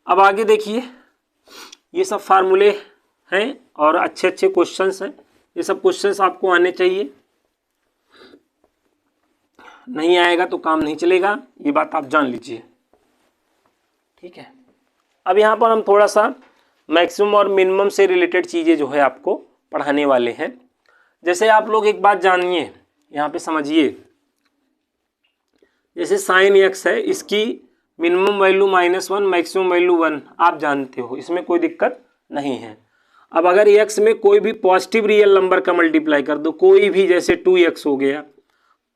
अब आगे देखिए, ये सब फार्मूले हैं और अच्छे अच्छे क्वेश्चंस हैं। ये सब क्वेश्चंस आपको आने चाहिए, नहीं आएगा तो काम नहीं चलेगा, ये बात आप जान लीजिए। ठीक है, अब यहाँ पर हम थोड़ा सा मैक्सिमम और मिनिमम से रिलेटेड चीज़ें जो है आपको पढ़ाने वाले हैं। जैसे आप लोग एक बात जानिए, यहाँ पे समझिए, जैसे साइन एक्स है, इसकी मिनिमम वैल्यू -1, मैक्सिमम वैल्यू 1, आप जानते हो, इसमें कोई दिक्कत नहीं है। अब अगर एक्स में कोई भी पॉजिटिव रियल नंबर का मल्टीप्लाई कर दो, कोई भी, जैसे 2x हो गया,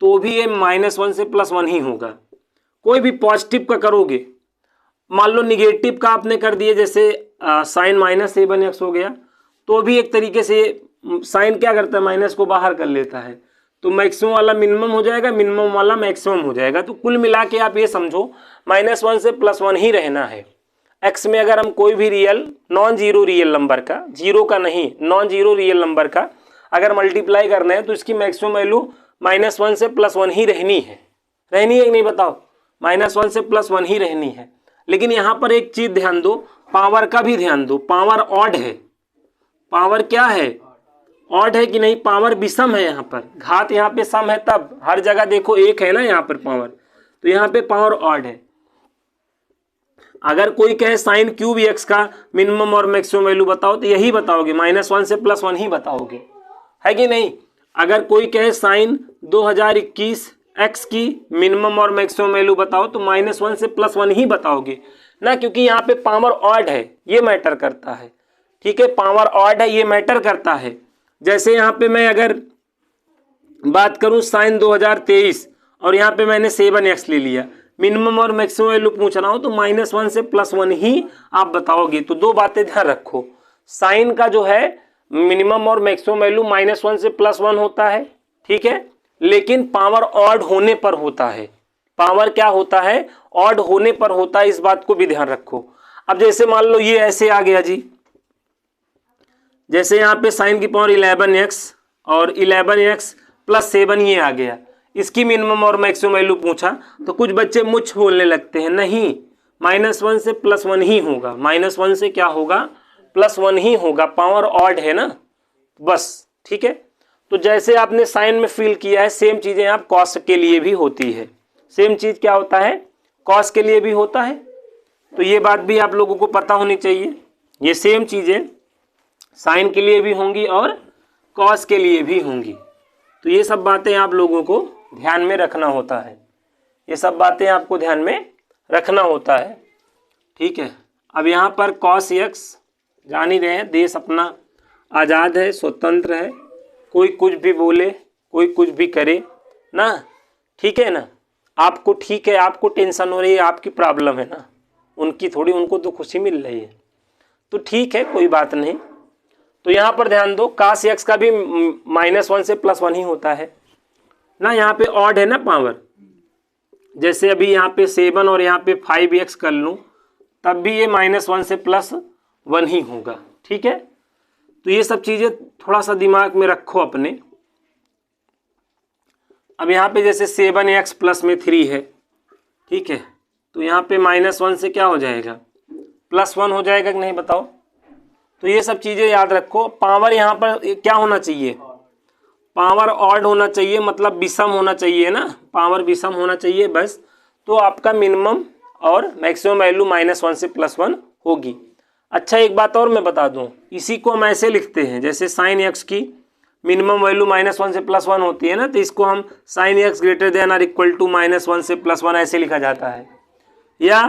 तो भी ये -1 से +1 ही होगा। कोई भी पॉजिटिव का करोगे, मान लो निगेटिव का आपने कर दिए, जैसे साइन -7x हो गया, तो भी एक तरीके से साइन क्या करता है, माइनस को बाहर कर लेता है, तो मैक्सिमम वाला मिनिमम हो जाएगा, मिनिमम वाला मैक्सिमम हो जाएगा। तो कुल मिला के आप ये समझो -1 से +1 ही रहना है। एक्स में अगर हम कोई भी real non zero real number का, जीरो का नहीं, नॉन जीरो रियल नंबर का अगर मल्टीप्लाई करना है, तो इसकी मैक्सिमम वैल्यू -1 से +1 ही रहनी है कि नहीं बताओ, -1 से +1 ही रहनी है। लेकिन यहाँ पर एक चीज ध्यान दो, पावर का भी ध्यान दो, पावर ऑड है, पावर क्या है, ऑड है कि नहीं, पावर विषम है। यहाँ पर घात, यहाँ पे सम है, तब हर जगह देखो एक है ना यहाँ पर पावर, तो यहाँ पे पावर ऑड है। अगर कोई कहे साइन क्यूब एक्स का मिनिमम और मैक्सिमम वैल्यू बताओ, तो यही बताओगे, -1 से +1 ही बताओगे, है कि नहीं। अगर कोई कहे साइन 2021 एक्स की मिनिमम और मैक्सिमम वैल्यू बताओ, तो -1 से +1 ही बताओगे ना, क्योंकि यहाँ पे पावर ऑड है, ये मैटर करता है। ठीक है, पावर ऑड है, ये मैटर करता है। जैसे यहाँ पे मैं अगर बात करूँ साइन 2023 और यहाँ पे मैंने 7x ले लिया, मिनिमम और मैक्सिमम वैल्यू पूछ रहा हूँ, तो -1 से +1 ही आप बताओगे। तो दो बातें ध्यान रखो, साइन का जो है मिनिमम और मैक्सिमम वैल्यू -1 से +1 होता है, ठीक है, लेकिन पावर ऑड होने पर होता है। पावर क्या होता है, ऑड होने पर होता है, इस बात को भी ध्यान रखो। अब जैसे मान लो ये ऐसे आ गया जी, जैसे यहाँ पे साइन की पावर 11x और 11x + 7 ये आ गया, इसकी मिनिमम और मैक्सिमम वैल्यू पूछा, तो कुछ बच्चे मुझ बोलने लगते हैं, नहीं, -1 से +1 ही होगा, -1 से क्या होगा, +1 ही होगा, पावर ऑड है ना, बस। ठीक है, तो जैसे आपने साइन में फील किया है, सेम चीजें आप कॉस के लिए भी होती है। सेम चीज क्या होता है, कॉस के लिए भी होता है। तो ये बात भी आप लोगों को पता होनी चाहिए, ये सेम चीजें साइन के लिए भी होंगी और कॉस के लिए भी होंगी। तो ये सब बातें आप लोगों को ध्यान में रखना होता है, ये सब बातें आपको ध्यान में रखना होता है। ठीक है, अब यहाँ पर cos x जान ही रहे हैं, देश अपना आज़ाद है, स्वतंत्र है, कोई कुछ भी बोले, कोई कुछ भी करे ना, ठीक है ना। आपको ठीक है, आपको टेंशन हो रही है, आपकी प्रॉब्लम है ना, उनकी थोड़ी, उनको तो खुशी मिल रही है, तो ठीक है, कोई बात नहीं। तो यहाँ पर ध्यान दो, cos x का भी -1 से +1 ही होता है ना, यहाँ पे ऑड है ना पावर, जैसे अभी यहाँ पे 7 और यहाँ पे 5x कर लूँ, तब भी ये -1 से +1 ही होगा। ठीक है, तो ये सब चीज़ें थोड़ा सा दिमाग में रखो अपने। अब यहाँ पे जैसे 7x + 3 है, ठीक है, तो यहाँ पे -1 से क्या हो जाएगा, +1 हो जाएगा कि नहीं बताओ। तो ये सब चीज़ें याद रखो। पावर यहाँ पर क्या होना चाहिए, पावर ऑड होना चाहिए, मतलब विषम होना चाहिए ना, पावर विषम होना चाहिए बस। तो आपका मिनिमम और मैक्सिमम वैल्यू -1 से +1 होगी। अच्छा, एक बात और मैं बता दूं, इसी को हम ऐसे लिखते हैं, जैसे साइन एक्स की मिनिमम वैल्यू -1 से +1 होती है ना, तो इसको हम साइन एक्स ग्रेटर देन और इक्वल टू -1 से +1 ऐसे लिखा जाता है। या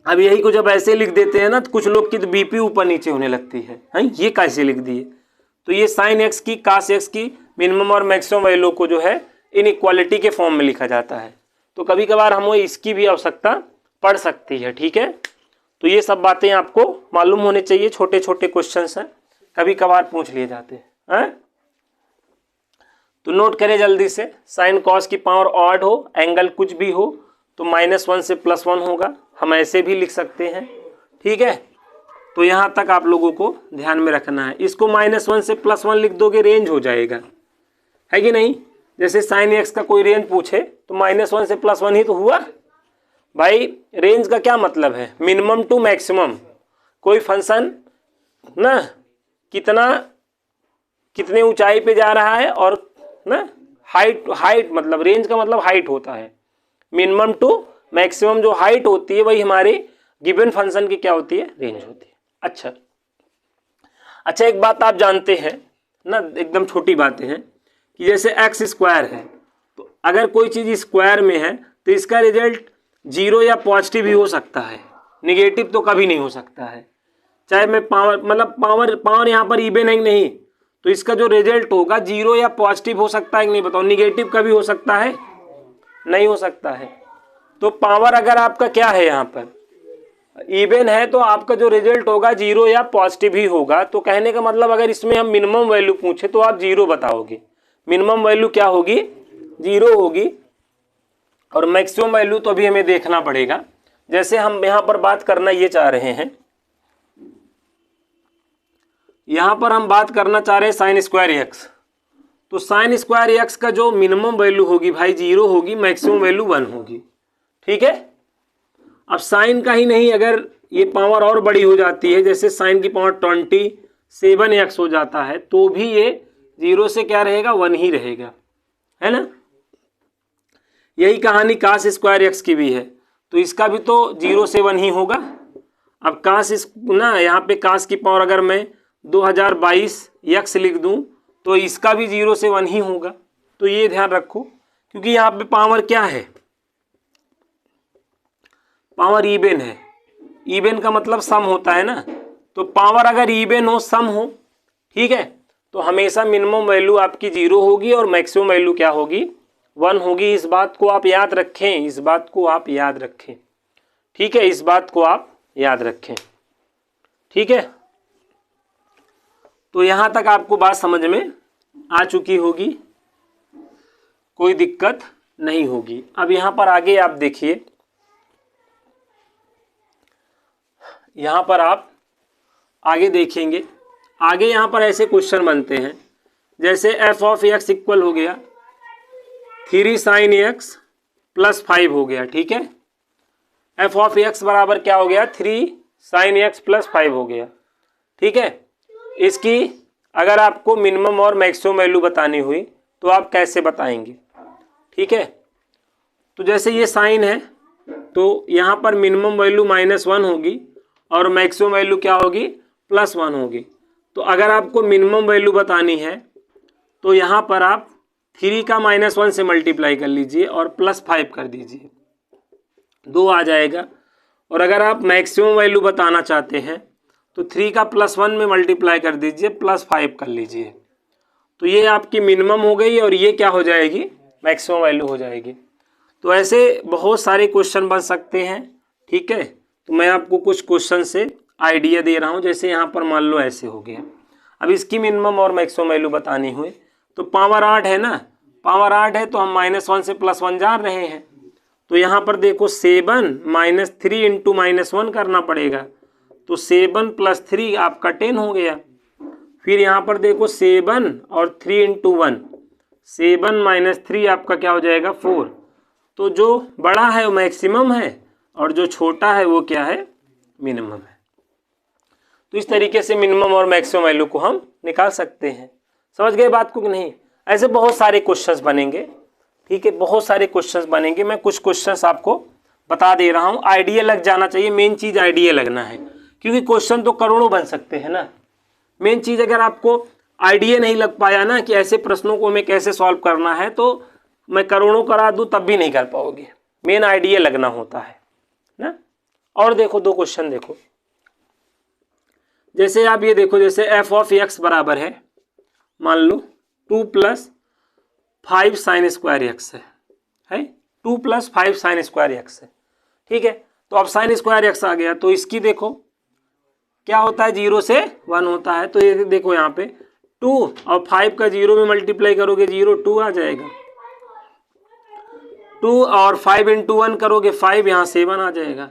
अब यही को जब ऐसे लिख देते हैं ना, तो कुछ लोग की तो बीपी ऊपर नीचे होने लगती है, ये कैसे लिख दिए। तो ये साइन एक्स की, कास एक्स की मिनिमम और मैक्सिमम वैल्यू को जो है इनइक्वालिटी के फॉर्म में लिखा जाता है। तो कभी कभार हमें इसकी भी आवश्यकता पड़ सकती है। ठीक है, तो ये सब बातें आपको मालूम होने चाहिए, छोटे छोटे क्वेश्चंस हैं, कभी कभार पूछ लिए जाते हैं। तो नोट करें जल्दी से, साइन कॉस की पावर ऑड हो, एंगल कुछ भी हो, तो -1 से +1 होगा, हम ऐसे भी लिख सकते हैं। ठीक है, तो यहाँ तक आप लोगों को ध्यान में रखना है। इसको -1 से +1 लिख दोगे, रेंज हो जाएगा, है कि नहीं। जैसे साइन एक्स का कोई रेंज पूछे तो -1 से +1 ही तो हुआ, भाई रेंज का क्या मतलब है, मिनिमम टू मैक्सिमम। कोई फंक्शन ना कितने ऊंचाई पे जा रहा है और ना हाइट मतलब रेंज का मतलब हाइट होता है। मिनिमम टू मैक्सिमम जो हाइट होती है वही हमारी गिवन फंक्शन की क्या होती है, रेंज होती है। अच्छा एक बात आप जानते हैं ना, एकदम छोटी बातें हैं कि जैसे एक्स स्क्वायर है, तो अगर कोई चीज़ स्क्वायर में है तो इसका रिजल्ट जीरो या पॉजिटिव ही हो सकता है, निगेटिव तो कभी नहीं हो सकता है। चाहे मैं पावर यहाँ पर इवन है नहीं, तो इसका जो रिजल्ट होगा जीरो या पॉजिटिव हो सकता है कि नहीं बताओ, निगेटिव कभी हो सकता है, नहीं हो सकता है। तो पावर अगर आपका क्या है यहाँ पर इवन है तो आपका जो रिजल्ट होगा जीरो या पॉजिटिव ही होगा। तो कहने का मतलब अगर इसमें हम मिनिमम वैल्यू पूछे तो आप जीरो बताओगे, मिनिमम वैल्यू क्या होगी, जीरो होगी। और मैक्सिमम वैल्यू तो अभी हमें देखना पड़ेगा। जैसे हम यहाँ पर बात करना ये चाह रहे हैं, यहाँ पर हम बात करना चाह रहे हैं साइन स्क्वायर एक्स, तो साइन स्क्वायर एक्स का जो मिनिमम वैल्यू होगी भाई जीरो होगी, मैक्सिमम वैल्यू 1 होगी। ठीक है, अब साइन का ही नहीं, अगर ये पावर और बड़ी हो जाती है, जैसे साइन की पावर 27x हो जाता है, तो भी ये जीरो से क्या रहेगा, 1 ही रहेगा, है ना। यही कहानी कास स्क्वायर एक्स की भी है, तो इसका भी तो जीरो से 1 ही होगा। अब कास ना यहाँ पे कास की पावर अगर मैं 2022x लिख दूं तो इसका भी जीरो से 1 ही होगा। तो ये ध्यान रखो, क्योंकि यहाँ पे पावर क्या है, पावर इवन है। इवन का मतलब सम होता है ना, तो पावर अगर इवन हो, सम हो, ठीक है, तो हमेशा मिनिमम वैल्यू आपकी जीरो होगी और मैक्सिमम वैल्यू क्या होगी, 1 होगी। इस बात को आप याद रखें, इस बात को आप याद रखें, ठीक है, इस बात को आप याद रखें, ठीक है। तो यहाँ तक आपको बात समझ में आ चुकी होगी, कोई दिक्कत नहीं होगी। अब यहाँ पर आगे आप देखिए, यहाँ पर आप आगे देखेंगे, आगे यहाँ पर ऐसे क्वेश्चन बनते हैं, जैसे f ऑफ x इक्वल हो गया 3 sin x प्लस 5 हो गया, ठीक है। f ऑफ x बराबर क्या हो गया, 3 sin x प्लस 5 हो गया, ठीक है। इसकी अगर आपको मिनिमम और मैक्सिमम वैल्यू बतानी हुई तो आप कैसे बताएंगे, ठीक है। तो जैसे ये साइन है, तो यहाँ पर मिनिमम वैल्यू -1 होगी और मैक्सिमम वैल्यू क्या होगी, +1 होगी। तो अगर आपको मिनिमम वैल्यू बतानी है तो यहाँ पर आप 3 का -1 से मल्टीप्लाई कर लीजिए और +5 कर दीजिए, 2 आ जाएगा। और अगर आप मैक्सिमम वैल्यू बताना चाहते हैं तो 3 का +1 में मल्टीप्लाई कर दीजिए, +5 कर लीजिए। तो ये आपकी मिनिमम हो गई और ये क्या हो जाएगी, मैक्सिमम वैल्यू हो जाएगी। तो ऐसे बहुत सारे क्वेश्चन बन सकते हैं, ठीक है। तो मैं आपको कुछ क्वेश्चन से आइडिया दे रहा हूँ। जैसे यहाँ पर मान लो ऐसे हो गया, अब इसकी मिनिमम और मैक्सिमम वैल्यू बतानी हुई तो पावर 8 है ना, पावर 8 है तो हम -1 से +1 जा रहे हैं। तो यहाँ पर देखो 7 - 3 इंटू -1 करना पड़ेगा, तो 7 + 3 आपका 10 हो गया। फिर यहाँ पर देखो 7 और 3 इंटू 1, 7 - 3 आपका क्या हो जाएगा, 4। तो जो बड़ा है वो मैक्सिमम है और जो छोटा है वो क्या है, मिनिमम है। तो इस तरीके से मिनिमम और मैक्सिमम वैल्यू को हम निकाल सकते हैं। समझ गए बात को कि नहीं। ऐसे बहुत सारे क्वेश्चंस बनेंगे, ठीक है, बहुत सारे क्वेश्चंस बनेंगे। मैं कुछ क्वेश्चंस आपको बता दे रहा हूँ, आइडिया लग जाना चाहिए। मेन चीज़ आइडिया लगना है, क्योंकि क्वेश्चन तो करोड़ों बन सकते हैं ना। मेन चीज़ अगर आपको आइडिया नहीं लग पाया ना कि ऐसे प्रश्नों को हमें कैसे सॉल्व करना है, तो मैं करोड़ों करा दूँ तब भी नहीं कर पाओगे। मेन आइडिया लगना होता है ना। और देखो दो क्वेश्चन देखो, जैसे आप ये देखो, जैसे f ऑफ x बराबर है मान लो 2 + 5 sin स्क्वायर x है 2 + 5 sin स्क्वायर x है, ठीक है। तो अब sin स्क्वायर x आ गया, तो इसकी देखो क्या होता है, 0 से 1 होता है। तो ये देखो यहाँ पे 2 और 5 का 0 में मल्टीप्लाई करोगे 0, 2 आ जाएगा। 2 और 5 इंटू 1 करोगे 5, यहाँ 7 आ जाएगा।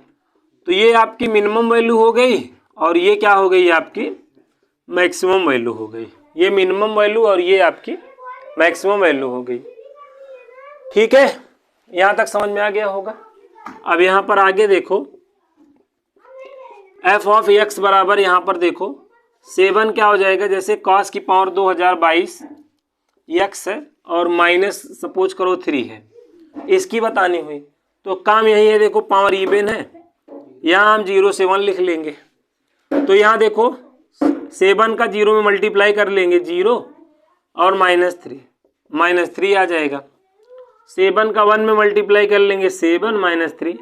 तो ये आपकी मिनिमम वैल्यू हो गई और ये क्या हो गई, आपकी मैक्सिमम वैल्यू हो गई। ये मिनिमम वैल्यू और ये आपकी मैक्सिमम वैल्यू हो गई, ठीक है। यहाँ तक समझ में आ गया होगा। अब यहाँ पर आगे देखो एफ ऑफ एक्स बराबर यहाँ पर देखो 7 क्या हो जाएगा, जैसे कॉस की पावर 2022 एक्स है और माइनस सपोज करो 3 है, इसकी बतानी हुई। तो काम यही है, देखो पावर इवन है, यहाँ हम 0 से 1 लिख लेंगे। तो यहाँ देखो 7 का 0 में मल्टीप्लाई कर लेंगे 0 और -3 आ जाएगा। 7 का 1 में मल्टीप्लाई कर लेंगे 7 -3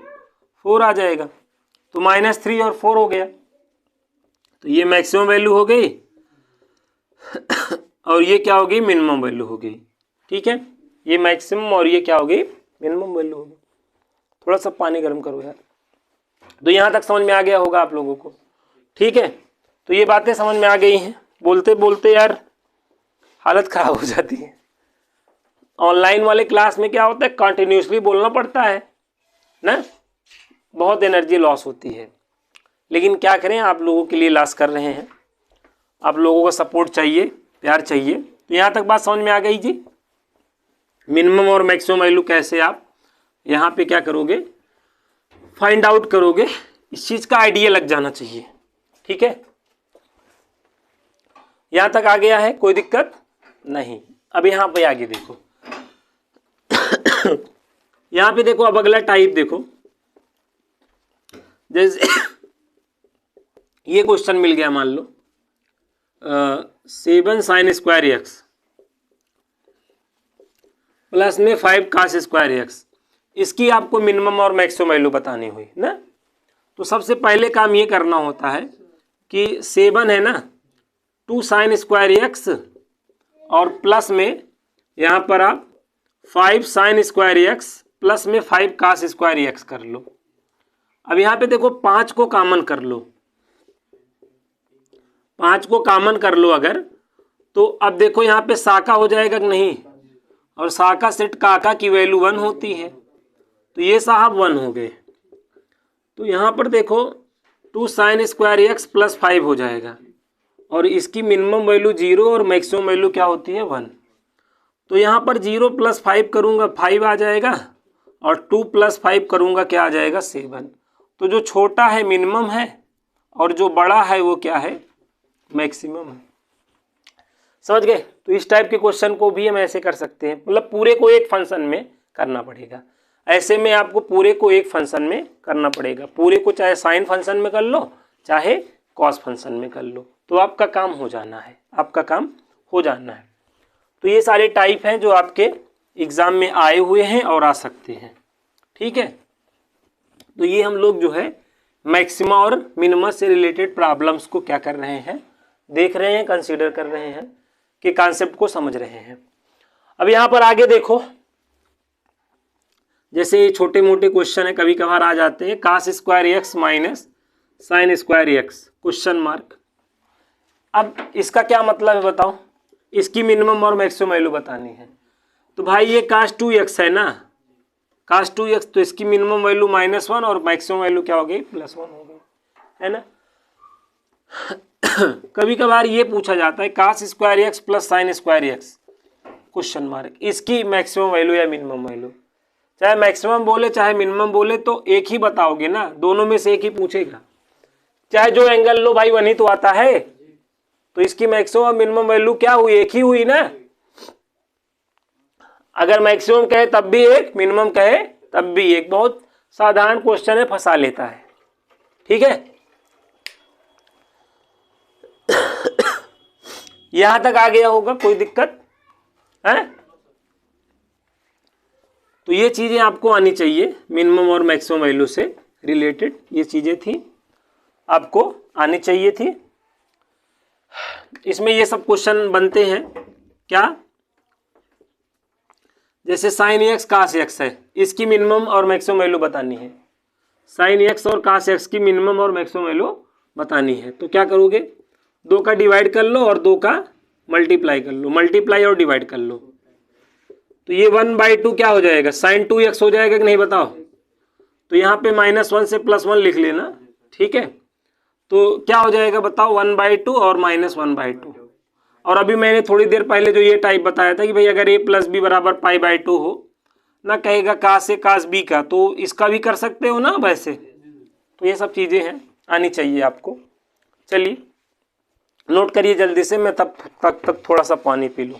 4 आ जाएगा। तो -3 और 4 हो गया। तो ये मैक्सिमम वैल्यू हो गई और ये क्या हो गई, मिनिमम वैल्यू हो गई। ठीक है, ये मैक्सिमम और ये क्या हो गई, मिनिमम वैल्यू हो गई। थोड़ा सा पानी गर्म करो यार। तो यहाँ तक समझ में आ गया होगा आप लोगों को। ठीक है, तो ये बातें समझ में आ गई हैं। बोलते बोलते यार हालत खराब हो जाती है। ऑनलाइन वाले क्लास में क्या होता है, कंटिन्यूसली बोलना पड़ता है ना, बहुत एनर्जी लॉस होती है। लेकिन क्या करें, आप लोगों के लिए लॉस कर रहे हैं, आप लोगों का सपोर्ट चाहिए, प्यार चाहिए। तो यहाँ तक बात समझ में आ गई जी। मिनिमम और मैक्सिमम वैल्यू कैसे आप यहाँ पे क्या करोगे, फाइंड आउट करोगे, इस चीज़ का आइडिया लग जाना चाहिए। ठीक है, यहाँ तक आ गया है, कोई दिक्कत नहीं। अब यहाँ पे आगे देखो यहाँ पे देखो, अब अगला टाइप देखो। जैसे ये क्वेश्चन मिल गया, मान लो 7 sin स्क्वायर एक्स प्लस में 5 cos स्क्वायर एक्स, इसकी आपको मिनिमम और मैक्सिमम वैल्यू बतानी हुई ना। तो सबसे पहले काम ये करना होता है कि 7 है ना 2 sin स्क्वायर एक्स और प्लस में यहाँ पर आप 5 sin स्क्वायर एक्स प्लस में 5 cos स्क्वायर एक्स कर लो। अब यहाँ पे देखो 5 को कॉमन कर लो, 5 को कॉमन कर लो अगर, तो अब देखो यहाँ पे साका हो जाएगा कि नहीं, और साका सेट काका की वैल्यू 1 होती है, तो ये साहब 1 हो गए। तो यहाँ पर देखो 2 sin स्क्वायर एक्स प्लस 5 हो जाएगा और इसकी मिनिमम वैल्यू 0 और मैक्सिमम वैल्यू क्या होती है 1। तो यहाँ पर 0 + 5 करूँगा 5 आ जाएगा और 2 + 5 करूँगा क्या आ जाएगा 7। तो जो छोटा है मिनिमम है और जो बड़ा है वो क्या है, मैक्सिमम है। समझ गए। तो इस टाइप के क्वेश्चन को भी हम ऐसे कर सकते हैं, मतलब पूरे को एक फंक्शन में करना पड़ेगा। ऐसे में आपको पूरे को एक फंक्शन में करना पड़ेगा, पूरे को चाहे साइन फंक्शन में कर लो चाहे कॉस फंक्शन में कर लो, तो आपका काम हो जाना है, आपका काम हो जाना है। तो ये सारे टाइप हैं जो आपके एग्ज़ाम में आए हुए हैं और आ सकते हैं। ठीक है, तो ये हम लोग जो है मैक्सिमा और मिनिमा से रिलेटेड प्रॉब्लम्स को क्या कर रहे हैं, देख रहे हैं, कंसीडर कर रहे हैं, कि कॉन्सेप्ट को समझ रहे हैं। अब यहाँ पर आगे देखो, जैसे छोटे मोटे क्वेश्चन है कभी कभार आ जाते हैं, cos square x minus sine square x question mark. अब इसका क्या मतलब है बताओ, इसकी मिनिमम और मैक्सिमम वैल्यू बतानी है। तो भाई ये cos 2x है ना, cos 2x, तो इसकी मिनिमम वैल्यू -1 और मैक्सिमम वैल्यू क्या हो गई +1 हो गई, है ना। कभी कभार ये पूछा जाता है cos square x plus sine square x question mark, इसकी मैक्सिमम वैल्यू या मिनिमम वैल्यू, चाहे मैक्सिमम बोले चाहे मिनिमम बोले तो एक ही बताओगे ना, दोनों में से एक ही पूछेगा। चाहे जो एंगल लो भाई वही तो आता है, तो इसकी मैक्सिमम और मिनिमम वैल्यू क्या हुई, एक ही हुई ना। अगर मैक्सिमम कहे तब भी एक, मिनिमम कहे तब भी एक। बहुत साधारण क्वेश्चन है, फंसा लेता है। ठीक है, यहां तक आ गया होगा, कोई दिक्कत है। तो ये चीजें आपको आनी चाहिए, मिनिमम और मैक्सिमम वैल्यू से रिलेटेड ये चीजें थी, आपको आनी चाहिए थी। इसमें ये सब क्वेश्चन बनते हैं क्या, जैसे साइन एक्स कास एक्स है, इसकी मिनिमम और मैक्सिमम वैल्यू बतानी है। साइन एक्स और कास एक्स की मिनिमम और मैक्सिमम वैल्यू बतानी है, तो क्या करोगे, 2 का डिवाइड कर लो और 2 का मल्टीप्लाई कर लो, मल्टीप्लाई और डिवाइड कर लो। तो ये 1/2 क्या हो जाएगा, sin 2x हो जाएगा कि नहीं बताओ। तो यहाँ पे -1 से +1 लिख लेना। ठीक है, तो क्या हो जाएगा बताओ, 1/2 और -1/2। और अभी मैंने थोड़ी देर पहले जो ये टाइप बताया था कि भाई अगर a + b = π/2 हो ना कहेगा काश ए काश बी का, तो इसका भी कर सकते हो ना वैसे। तो ये सब चीज़ें हैं, आनी चाहिए आपको। चलिए नोट करिए जल्दी से, मैं तब तक थोड़ा सा पानी पी लूँ।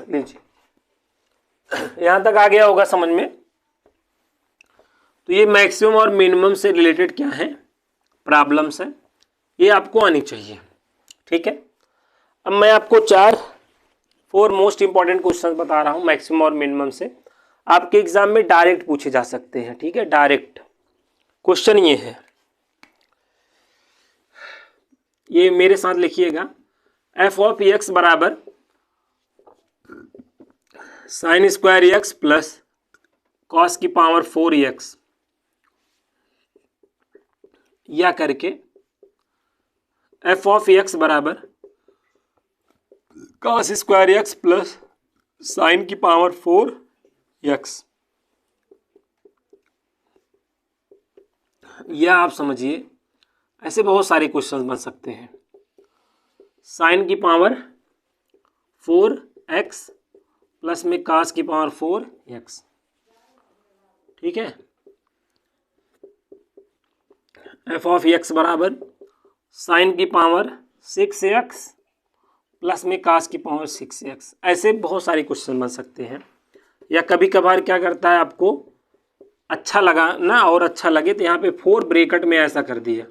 लीजिए, यहां तक आ गया होगा समझ में। तो ये मैक्सिमम और मिनिमम से रिलेटेड क्या है, प्रॉब्लम्स है, ये आपको आनी चाहिए। ठीक है, अब मैं आपको 4 मोस्ट इंपॉर्टेंट क्वेश्चन बता रहा हूं मैक्सिमम और मिनिमम से, आपके एग्जाम में डायरेक्ट पूछे जा सकते हैं। ठीक है, डायरेक्ट क्वेश्चन ये है, ये मेरे साथ लिखिएगा। एफ ऑफ एक्स बराबर sine square x plus cos की पावर 4x या करके एफ ऑफ एक्स बराबर cos square x plus sign की पावर 4x, या आप समझिए ऐसे बहुत सारे क्वेश्चन बन सकते हैं। साइन की पावर 4x प्लस में कास की पावर 4x। ठीक है, एफ ऑफ एक्स बराबर साइन की पावर 6x प्लस में कास की पावर 6x। ऐसे बहुत सारे क्वेश्चन बन सकते हैं। या कभी कभार क्या करता है, आपको अच्छा लगा ना और अच्छा लगे तो यहाँ पे 4 ब्रैकेट में ऐसा कर दिया,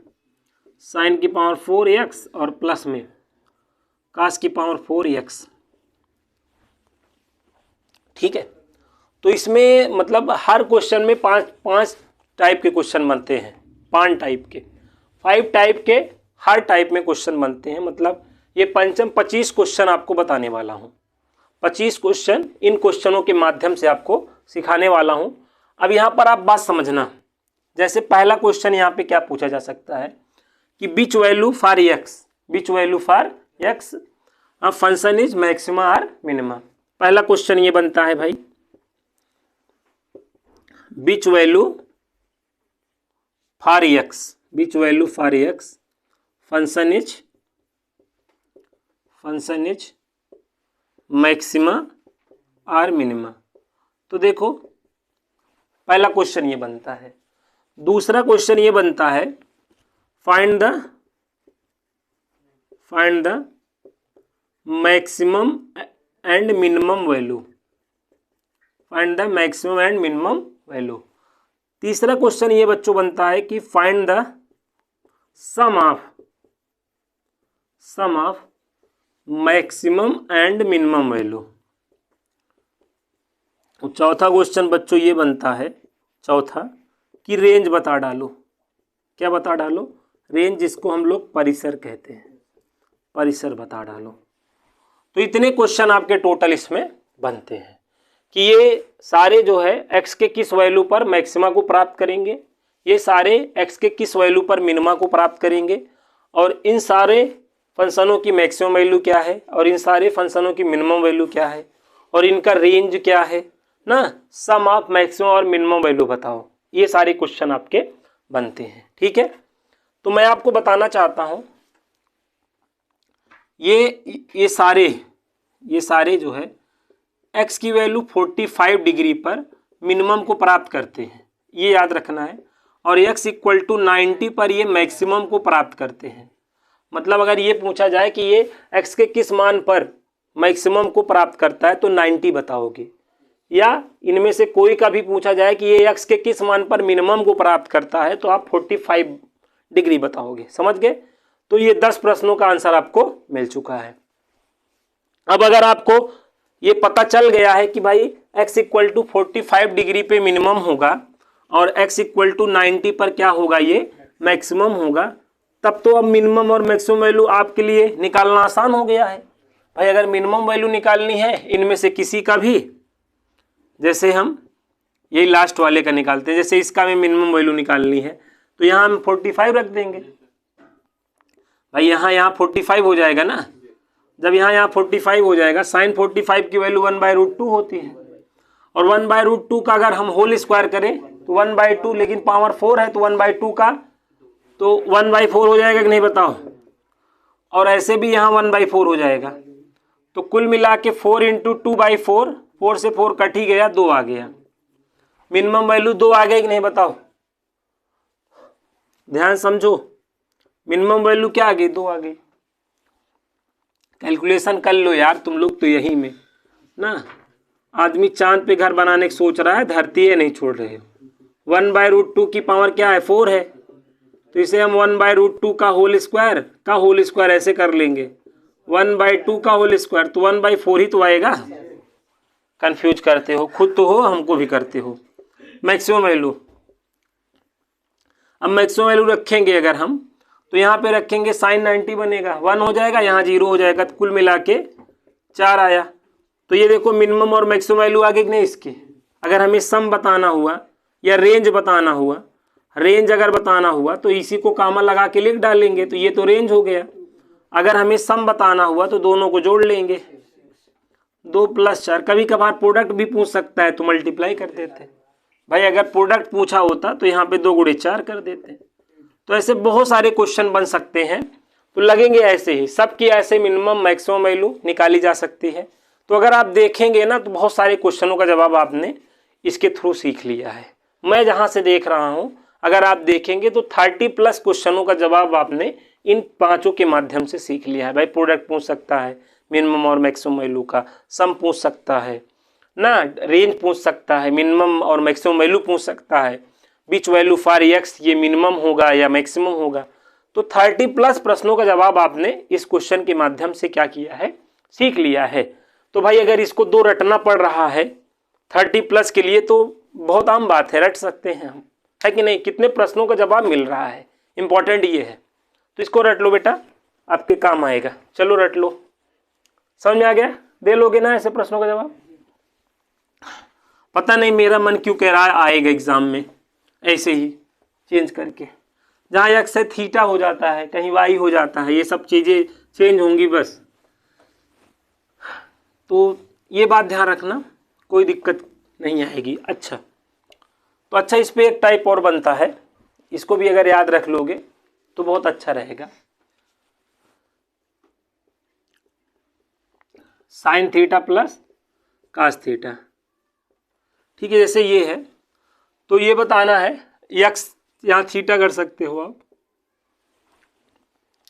साइन की पावर 4x और प्लस में कास की पावर 4x। ठीक है, तो इसमें मतलब हर क्वेश्चन में पांच टाइप के क्वेश्चन बनते हैं, 5 टाइप के, 5 टाइप के हर टाइप में क्वेश्चन बनते हैं। मतलब ये पंचम 25 क्वेश्चन आपको बताने वाला हूँ, 25 क्वेश्चन इन क्वेश्चनों के माध्यम से आपको सिखाने वाला हूँ। अब यहाँ पर आप बात समझना, जैसे पहला क्वेश्चन यहाँ पे क्या पूछा जा सकता है कि which value for x, which value for x function is maxima और मिनिमा। पहला क्वेश्चन ये बनता है भाई, which value for x, which value for x function is maxima और मिनिमा। तो देखो पहला क्वेश्चन ये बनता है। दूसरा क्वेश्चन ये बनता है find the maximum and minimum value, find the maximum and minimum value. तीसरा क्वेश्चन ये बच्चों बनता है कि find the sum of maximum and minimum value. चौथा क्वेश्चन बच्चों ये बनता है, चौथा कि रेंज बता डालो। क्या बता डालो? रेंज, जिसको हम लोग परिसर कहते हैं, परिसर बता डालो। तो इतने क्वेश्चन आपके टोटल इसमें बनते हैं कि ये सारे जो है x के किस वैल्यू पर मैक्सिमा को प्राप्त करेंगे, ये सारे x के किस वैल्यू पर मिनिमा को प्राप्त करेंगे, और इन सारे फंक्शनों की मैक्सिमम वैल्यू क्या है और इन सारे फंक्शनों की मिनिमम वैल्यू क्या है और इनका रेंज क्या है ना, सम ऑफ मैक्सिमम और मिनिमम वैल्यू बताओ। ये सारे क्वेश्चन आपके बनते हैं। ठीक है, तो मैं आपको बताना चाहता हूं ये सारे जो है x की वैल्यू 45 डिग्री पर मिनिमम को प्राप्त करते हैं, ये याद रखना है, और x इक्वल टू 90 पर ये मैक्सिमम को प्राप्त करते हैं। मतलब अगर ये पूछा जाए कि ये x के किस मान पर मैक्सिमम को प्राप्त करता है तो 90 बताओगे, या इनमें से कोई का भी पूछा जाए कि ये x के किस मान पर मिनिमम को प्राप्त करता है तो आप 45 डिग्री बताओगे। समझ गए? तो ये 10 प्रश्नों का आंसर आपको मिल चुका है। अब अगर आपको ये पता चल गया है कि भाई x इक्वल टू 45 डिग्री पे मिनिमम होगा और x इक्वल टू 90 पर क्या होगा, ये मैक्सिमम होगा, तब तो अब मिनिमम और मैक्सिमम वैल्यू आपके लिए निकालना आसान हो गया है। भाई अगर मिनिमम वैल्यू निकालनी है इनमें से किसी का भी, जैसे हम यही लास्ट वाले का निकालते हैं, जैसे इसका में मिनिमम वैल्यू निकालनी है तो यहाँ हम 45 रख देंगे। भाई यहाँ 45 हो जाएगा ना, जब यहाँ 45 हो जाएगा, साइन 45 की वैल्यू 1/√2 होती है, और 1/√2 का अगर हम होल स्क्वायर करें तो 1/2, लेकिन पावर 4 है तो 1/2 का तो 1/4 हो जाएगा कि नहीं बताओ, और ऐसे भी यहाँ 1/4 हो जाएगा। तो कुल मिला के 4 × 2/4, 4 से 4 कट ही गया, 2 आ गया। मिनिमम वैल्यू 2 आ गया कि नहीं बताओ, ध्यान समझो। मिनिमम वैल्यू क्या आ गई, 2 आ गई। कैलकुलेशन कर लो यार तुम लोग तो यही में ना, आदमी चांद पे घर बनाने की सोच रहा है, धरती है नहीं छोड़ रहे हो। 1/√2 की पावर क्या है, 4 है, तो इसे हम 1/√2 का होल स्क्वायर ऐसे कर लेंगे, 1/2 का होल स्क्वायर, तो 1/4 ही तो आएगा। कंफ्यूज करते हो, खुद तो हो, हमको भी करते हो। मैक्सिमम वैल्यू, अब मैक्सिमम वैल्यू रखेंगे अगर हम, तो यहाँ पे रखेंगे साइन 90 बनेगा, 1 हो जाएगा, यहाँ 0 हो जाएगा, तो कुल मिला के 4 आया। तो ये देखो मिनिमम और मैक्सिमम वैल्यू आ गई कि नहीं इसकी। अगर हमें सम बताना हुआ या रेंज बताना हुआ, रेंज अगर बताना हुआ तो इसी को कामा लगा के लिख डालेंगे, तो ये तो रेंज हो गया। अगर हमें सम बताना हुआ तो दोनों को जोड़ लेंगे, 2 + 4। कभी कभार प्रोडक्ट भी पूछ सकता है तो मल्टीप्लाई कर देते। भाई अगर प्रोडक्ट पूछा होता तो यहाँ पे 2 × 4 कर देते। तो ऐसे बहुत सारे क्वेश्चन बन सकते हैं, तो लगेंगे ऐसे ही, सबकी ऐसे मिनिमम मैक्सिमम वैल्यू निकाली जा सकती है। तो अगर आप देखेंगे ना तो बहुत सारे क्वेश्चनों का जवाब आपने इसके थ्रू सीख लिया है। मैं जहाँ से देख रहा हूँ, अगर आप देखेंगे तो 30+ क्वेश्चनों का जवाब आपने इन 5 के माध्यम से सीख लिया है। भाई प्रोडक्ट पूछ सकता है मिनिमम और मैक्सिमम वैल्यू का, सम पूछ सकता है ना, रेंज पूछ सकता है, मिनिमम और मैक्सिमम वैल्यू पूछ सकता है, विच वैल्यू फॉर x ये मिनिमम होगा या मैक्सिमम होगा। तो 30+ प्रश्नों का जवाब आपने इस क्वेश्चन के माध्यम से क्या किया है, सीख लिया है। तो भाई अगर इसको 2 रटना पड़ रहा है 30+ के लिए तो बहुत आम बात है, रट सकते हैं हम, है कि नहीं। कितने प्रश्नों का जवाब मिल रहा है, इंपॉर्टेंट ये है। तो इसको रट लो बेटा, आपके काम आएगा। चलो रट लो, समझ में आ गया, दे लोगे ना ऐसे प्रश्नों का जवाब। पता नहीं मेरा मन क्यों कह रहा है आएगा एग्जाम में ऐसे ही चेंज करके, जहाँ x से थीटा हो जाता है, कहीं y हो जाता है, ये सब चीज़ें चेंज होंगी बस। तो ये बात ध्यान रखना, कोई दिक्कत नहीं आएगी। अच्छा, तो अच्छा इस पे एक टाइप और बनता है, इसको भी अगर याद रख लोगे तो बहुत अच्छा रहेगा। Sine theta plus cos theta, ठीक है। जैसे ये है तो ये बताना है, x यहाँ थीटा कर सकते हो आप,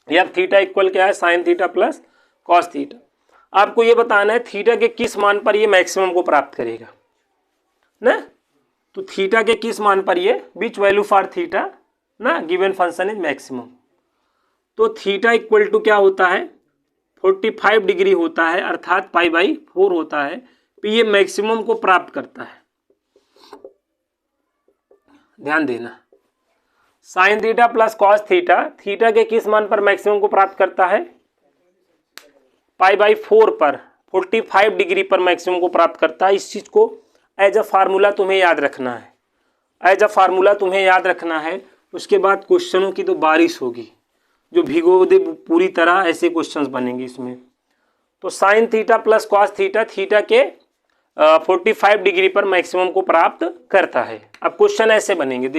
या थीटा इक्वल क्या है, sign theta plus cos theta. आपको ये बताना है थीटा के किस मान पर ये मैक्सिमम को प्राप्त करेगा ना। तो थीटा के किस मान पर ये, विच वैल्यू फॉर थीटा ना गिवन फंक्शन इज मैक्सिमम। तो थीटा इक्वल टू क्या होता है, 45 डिग्री होता है, अर्थात π/4 होता है। तो ये मैक्सिमम को प्राप्त करता है, ध्यान देना। Sign theta plus cos theta, theta के किस मान पर मैक्सिमम को प्राप्त करता है, π/4 पर, 45 डिग्री पर मैक्सिमम को प्राप्त करता है। इस चीज को एज अ फार्मूला तुम्हें याद रखना है, एज अ फार्मूला तुम्हें याद रखना है। उसके बाद क्वेश्चनों की तो बारिश होगी, जो भिगो दे पूरी तरह, ऐसे क्वेश्चंस बनेंगे इसमें। तो sign theta plus cos theta, theta के 45 डिग्री पर मैक्सिमम को प्राप्त करता है। अब क्वेश्चन ऐसे बनेंगे,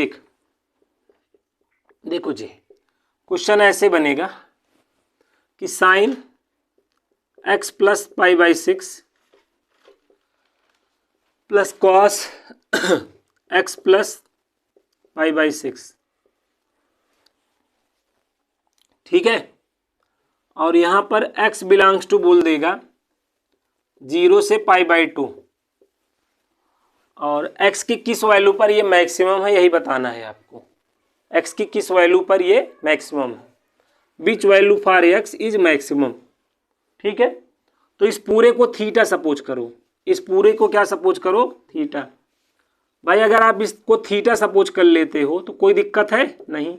देखो जी, क्वेश्चन ऐसे बनेगा कि sine x plus π/6 plus cos x plus π/6, ठीक है। और यहाँ पर x बिलोंग्स टू बोल देगा 0 से π/2, और x की किस वैल्यू पर ये मैक्सिमम है यही बताना है आपको। x की किस वैल्यू पर ये मैक्सिमम है, which value for x is maximum, ठीक है। तो इस पूरे को थीटा सपोज करो, इस पूरे को क्या सपोज करो, थीटा। भाई अगर आप इसको थीटा सपोज कर लेते हो तो कोई दिक्कत है नहीं।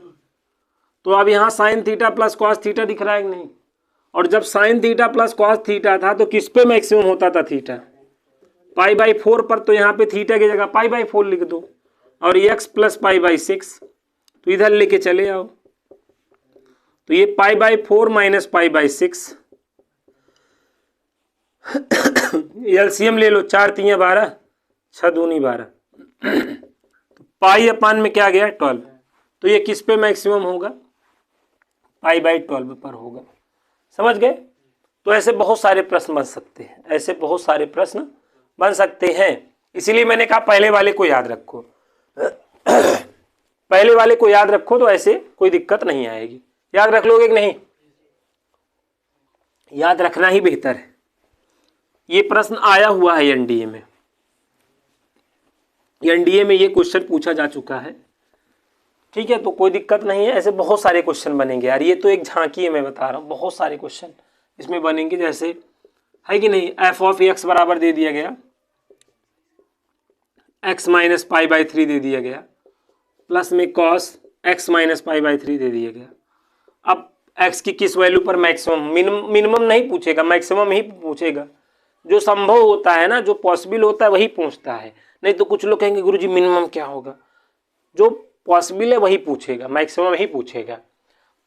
तो अब यहाँ sign theta plus cos theta दिख रहा है कि नहीं, और जब sign theta plus cos theta था तो किस पे मैक्सिमम होता था थीटा, पाई बाई 4 पर, तो यहाँ पे थीटा की जगह पाई बाई 4 लिख दो, और x प्लस पाई बाई 6 तो इधर लेके चले आओ, तो ये pi by 4 minus pi by 6 LCM ले लो, 4 3 12, 6 दूनी 12, तो पाई अपान में क्या गया 12, तो ये किस पे मैक्सिमम होगा, पाई बाई 12 पर होगा। समझ गए? तो ऐसे बहुत सारे प्रश्न बन सकते हैं, ऐसे बहुत सारे प्रश्न बन सकते हैं, इसीलिए मैंने कहा पहले वाले को याद रखो। पहले वाले को याद रखो तो ऐसे कोई दिक्कत नहीं आएगी। याद रख लोगे कि नहीं? याद रखना ही बेहतर है। ये प्रश्न आया हुआ है एनडीए में, एनडीए में ये क्वेश्चन पूछा जा चुका है। ठीक है, तो कोई दिक्कत नहीं है, ऐसे बहुत सारे क्वेश्चन बनेंगे यार, ये तो एक झांकी है, मैं बता रहा हूँ बहुत सारे क्वेश्चन इसमें बनेंगे। जैसे है कि नहीं, एफ ऑफ एक्स बराबर दे दिया गया, एक्स माइनस पाई बाई 3 दे दिया गया, प्लस में cos x minus pi by 3 दे दिया गया। अब एक्स की किस वैल्यू पर मैक्सिमम, मिनिमम नहीं पूछेगा, मैक्सिमम ही पूछेगा। जो संभव होता है ना, जो पॉसिबल होता है वही पूछता है, नहीं तो कुछ लोग कहेंगे गुरुजी मिनिमम क्या होगा, जो पॉसिबल है वही पूछेगा, मैक्सिमम ही पूछेगा।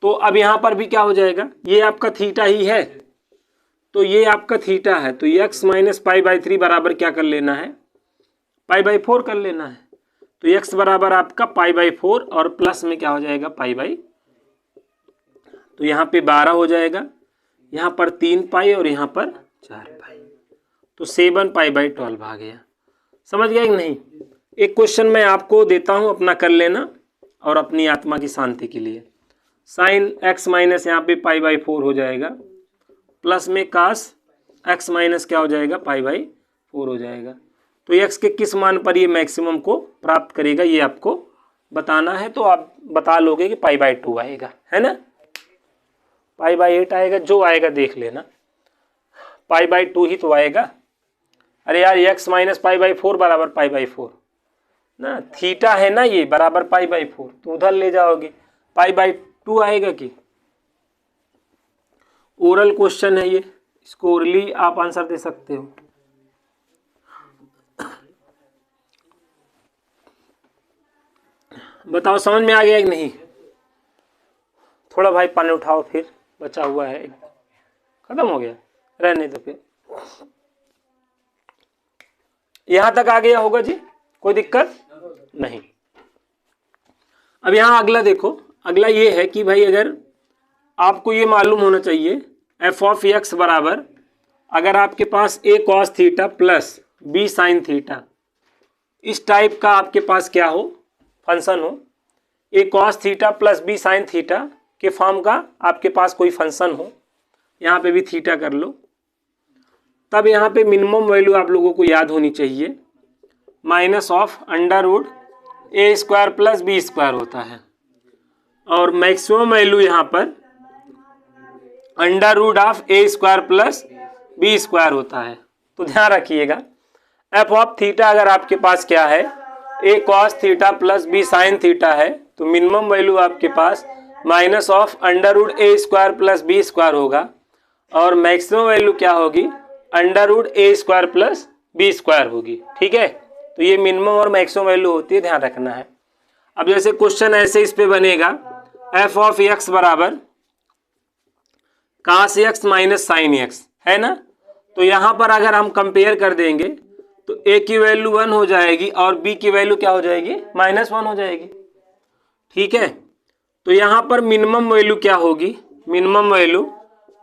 तो अब यहाँ पर भी क्या हो जाएगा, ये आपका थीटा ही है, तो ये आपका थीटा है, तो एक्स माइनस पाई बाई 3 बराबर क्या कर लेना है, पाई बाई 4 कर लेना है। तो एक्स बराबर आपका पाई बाई 4 और प्लस में क्या हो जाएगा पाई बाई, तो यहाँ पे 12 हो जाएगा, यहाँ पर 3 पाई और यहाँ पर 4 पाई, तो 7 पाई बाई 12 आ गया। समझ गया कि नहीं? एक क्वेश्चन मैं आपको देता हूँ, अपना कर लेना और अपनी आत्मा की शांति के लिए। साइन एक्स माइनस यहाँ पे पाई बाई 4 हो जाएगा, प्लस में कास एक्स माइनस क्या हो जाएगा पाई बाई 4 हो जाएगा। तो एक्स के किस मान पर ये मैक्सिमम को प्राप्त करेगा ये आपको बताना है, तो आप बता लोगे कि पाई बाई 2 आएगा, है ना, पाई बाई 8 आएगा, जो आएगा देख लेना, पाई बाई 2 ही तो आएगा। अरे यार एक्स माइनस पाई बाई 4 बराबर पाई बाई 4 ना, थीटा है ना ये बराबर पाई बाई 4, तो उधर ले जाओगे पाई बाई 2 आएगा कि। ओरल क्वेश्चन है ये, इसको ओरली आप आंसर दे सकते हो। बताओ समझ में आ गया कि नहीं? थोड़ा भाई पानी उठाओ, फिर बचा हुआ है, खत्म हो गया, रहने दो फिर। यहां तक आ गया होगा जी, कोई दिक्कत नहीं। अब यहां अगला देखो, अगला ये है कि भाई अगर आपको ये मालूम होना चाहिए एफ ऑफ एक्स बराबर, अगर आपके पास a cos theta plus b sine theta, इस टाइप का आपके पास क्या हो फंक्शन हो, a cos theta plus b sine theta के फॉर्म का आपके पास कोई फंक्शन हो, यहाँ पे भी थीटा कर लो, तब यहाँ पे मिनिमम वैल्यू आप लोगों को याद होनी चाहिए, minus of under root A square plus B square होता है, और मैक्सिमम वैल्यू यहाँ पर under root of A square plus B square होता है। तो ध्यान रखिएगा, एफ ऑफ थीटा अगर आपके पास क्या है, a cos theta plus b sine theta है, तो मिनिमम वैल्यू आपके पास minus of under root A square plus B square होगा, और मैक्सिमम वैल्यू क्या होगी, अंडर रूट ए स्क्वायर प्लस बी स्क्वायर होगी। ठीक है, तो ये मिनिमम और मैक्सिमम वैल्यू होती है, ध्यान रखना है। अब जैसे क्वेश्चन ऐसे इस पे बनेगा, एफ ऑफ एक्स बराबर कास एक्स माइनस साइन एक्स, है ना, तो यहाँ पर अगर हम कंपेयर कर देंगे तो ए की वैल्यू 1 हो जाएगी और बी की वैल्यू क्या हो जाएगी, -1 हो जाएगी। ठीक है, तो यहाँ पर मिनिमम वैल्यू क्या होगी, minimum value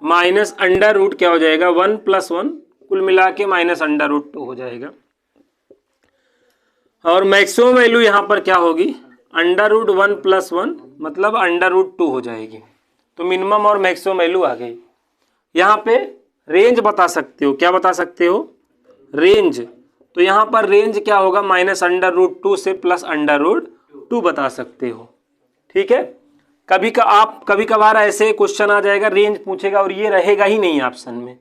minus under root क्या हो जाएगा 1 + 1, कुल मिला के माइनस अंडर रूट 2 हो जाएगा, और मैक्सिमम वैल्यू यहाँ पर क्या होगी, अंडर रूट 1 + 1 मतलब अंडर रूट 2 हो जाएगी। तो मिनिमम और मैक्सिमम वैल्यू आ गई। यहाँ पे रेंज बता सकते हो, क्या बता सकते हो, रेंज, तो यहाँ पर रेंज क्या होगा, माइनस अंडर रूट 2 से प्लस अंडर रूट 2 बता सकते हो। ठीक है, कभी कभार ऐसे क्वेश्चन आ जाएगा, रेंज पूछेगा और ये रहेगा ही नहीं ऑप्शन में,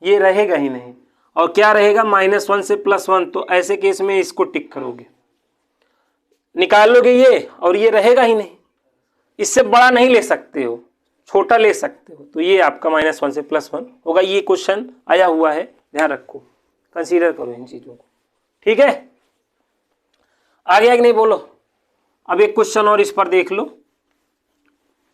ये रहेगा ही नहीं, और क्या रहेगा -1 से +1, तो ऐसे केस में इसको टिक करोगे, निकाल लोगे ये, और ये रहेगा ही नहीं, इससे बड़ा नहीं ले सकते हो, छोटा ले सकते हो। तो ये आपका -1 से +1 होगा। ये क्वेश्चन आया हुआ है, ध्यान रखो, कंसीडर करो इन चीजों को। ठीक है, आ गया कि नहीं बोलो। अब एक क्वेश्चन और इस पर देख लो।